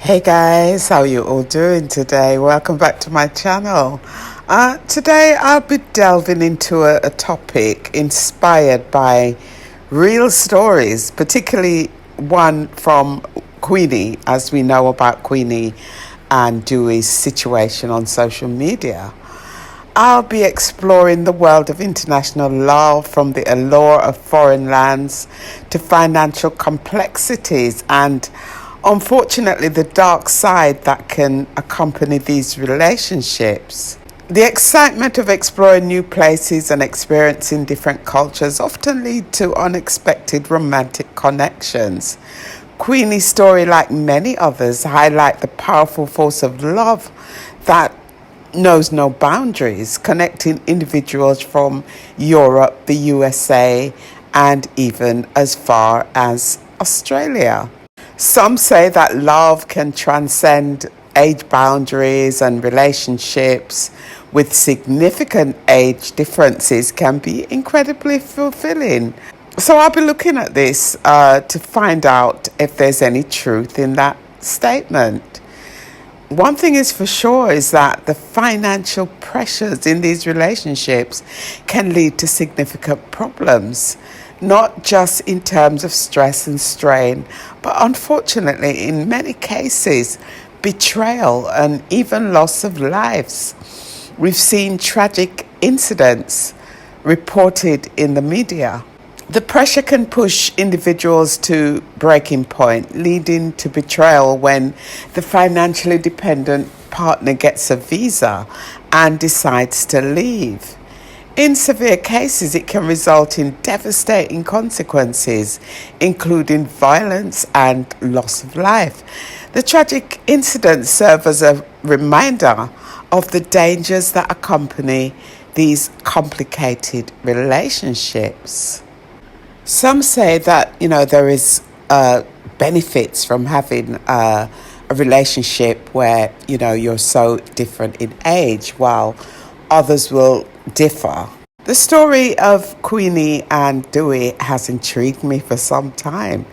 Hey guys, how you all doing today? Welcome back to my channel. Today I'll be delving into a topic inspired by real stories, particularly one from Queenie, as we know about Queenie and Dewey's situation on social media. I'll be exploring the world of international law, from the allure of foreign lands to financial complexities and, unfortunately, the dark side that can accompany these relationships. The excitement of exploring new places and experiencing different cultures often lead to unexpected romantic connections. Queenie's story, like many others, highlight the powerful force of love that knows no boundaries, connecting individuals from Europe, the USA, and even as far as Australia. Some say that love can transcend age boundaries, and relationships with significant age differences can be incredibly fulfilling. So I'll be looking at this to find out if there's any truth in that statement. One thing is for sure is that the financial pressures in these relationships can lead to significant problems, not just in terms of stress and strain, but unfortunately, in many cases, betrayal and even loss of lives. We've seen tragic incidents reported in the media. The pressure can push individuals to breaking point, leading to betrayal when the financially dependent partner gets a visa and decides to leave. In severe cases, it can result in devastating consequences, including violence and loss of life. The tragic incidents serve as a reminder of the dangers that accompany these complicated relationships. Some say that, there is benefits from having a relationship where, you're so different in age, while others will differ. The story of Queenie and Dewey has intrigued me for some time.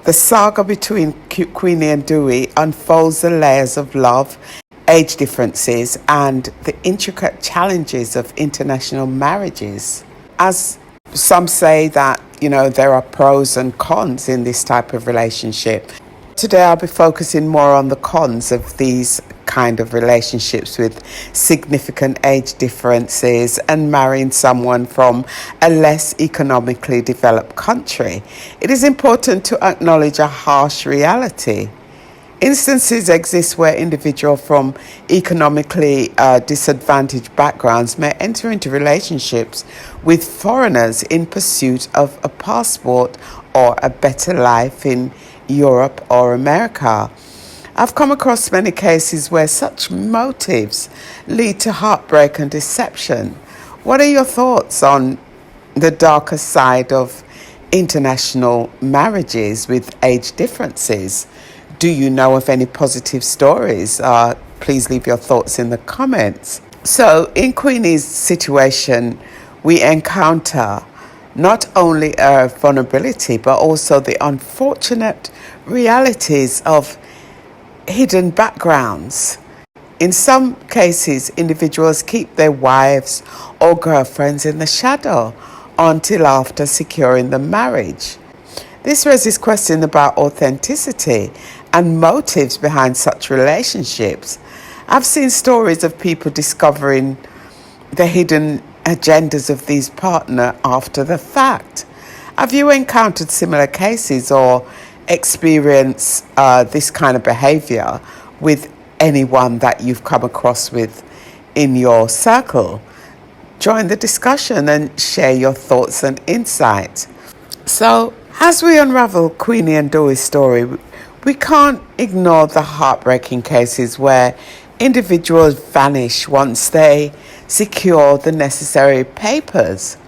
The saga between Queenie and Dewey unfolds the layers of love, age differences, and the intricate challenges of international marriages. As some say that, there are pros and cons in this type of relationship. Today I'll be focusing more on the cons of these kind of relationships with significant age differences and marrying someone from a less economically developed country. It is important to acknowledge a harsh reality. Instances exist where individuals from economically disadvantaged backgrounds may enter into relationships with foreigners in pursuit of a passport or a better life in Europe or America. I've come across many cases where such motives lead to heartbreak and deception. What are your thoughts on the darker side of international marriages with age differences? Do you know of any positive stories? Please leave your thoughts in the comments. So, in Queenie's situation, we encounter not only her vulnerability, but also the unfortunate realities of hidden backgrounds. In some cases, individuals keep their wives or girlfriends in the shadow until after securing the marriage. This raises questions about authenticity and motives behind such relationships. I've seen stories of people discovering the hidden agendas of these partners after the fact. Have you encountered similar cases or experienced this kind of behavior with anyone that you've come across with in your circle? Join the discussion and share your thoughts and insights. So, as we unravel Queenie and Dewey's story, we can't ignore the heartbreaking cases where individuals vanish once they secure the necessary papers,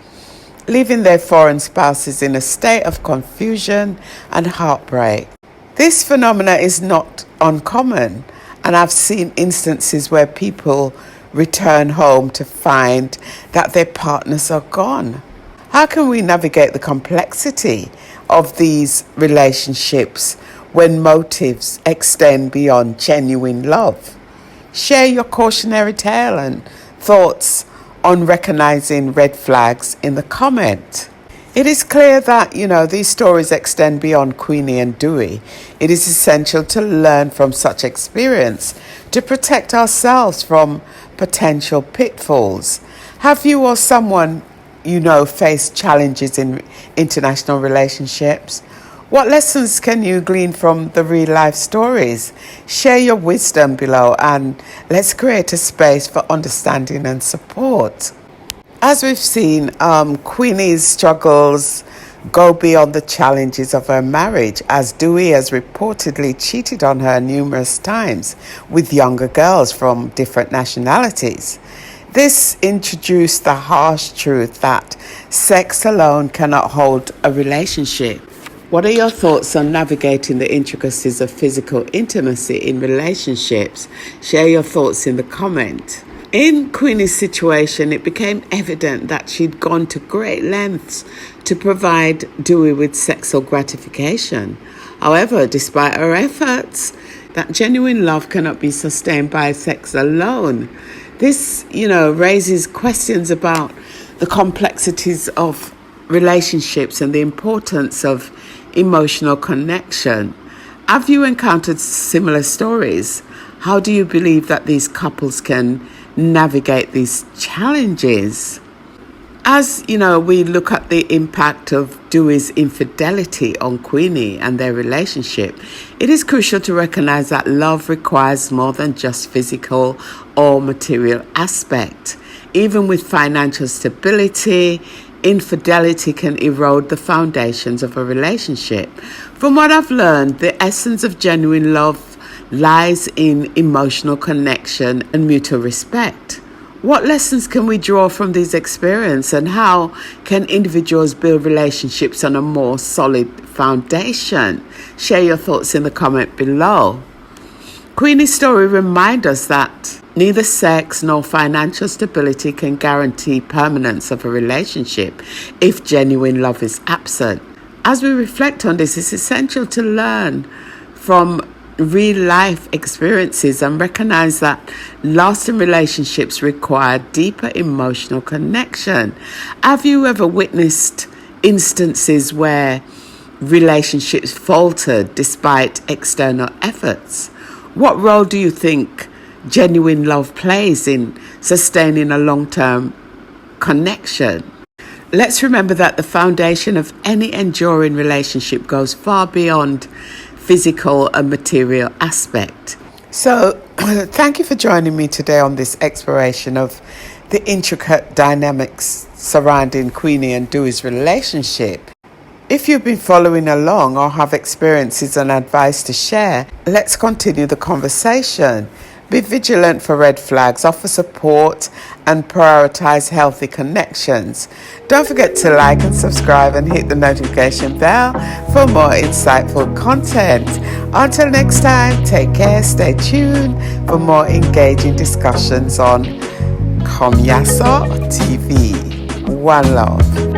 leaving their foreign spouses in a state of confusion and heartbreak. This phenomenon is not uncommon, and I've seen instances where people return home to find that their partners are gone. How can we navigate the complexity of these relationships when motives extend beyond genuine love? Share your cautionary tale and thoughts on recognizing red flags in the comment. It is clear that, these stories extend beyond Queenie and Dewey. It is essential to learn from such experience to protect ourselves from potential pitfalls. Have you or someone faced challenges in international relationships? What lessons can you glean from the real life stories? Share your wisdom below and let's create a space for understanding and support. As we've seen, Queenie's struggles go beyond the challenges of her marriage, as Dewey has reportedly cheated on her numerous times with younger girls from different nationalities. This introduced the harsh truth that sex alone cannot hold a relationship. What are your thoughts on navigating the intricacies of physical intimacy in relationships? Share your thoughts in the comment. In Queenie's situation, it became evident that she'd gone to great lengths to provide Dewey with sexual gratification. However, despite her efforts, that genuine love cannot be sustained by sex alone. This, raises questions about the complexities of relationships and the importance of emotional connection. Have you encountered similar stories? How do you believe that these couples can navigate these challenges? As we look at the impact of Dewey's infidelity on Queenie and their relationship, it is crucial to recognize that love requires more than just physical or material aspect. Even with financial stability, infidelity can erode the foundations of a relationship. From what I've learned, the essence of genuine love lies in emotional connection and mutual respect. What lessons can we draw from these experiences, and how can individuals build relationships on a more solid foundation? Share your thoughts in the comment below. Queenie's story reminds us that neither sex nor financial stability can guarantee permanence of a relationship if genuine love is absent. As we reflect on this, it's essential to learn from real life experiences and recognize that lasting relationships require deeper emotional connection. Have you ever witnessed instances where relationships faltered despite external efforts? What role do you think genuine love plays in sustaining a long-term connection? Let's remember that the foundation of any enduring relationship goes far beyond physical and material aspect. So thank you for joining me today on this exploration of the intricate dynamics surrounding Queenie and Dewey's relationship. If you've been following along or have experiences and advice to share, let's continue the conversation. Be vigilant for red flags, offer support, and prioritize healthy connections. Don't forget to like and subscribe and hit the notification bell for more insightful content. Until next time, take care, stay tuned for more engaging discussions on Komyaso TV. One love.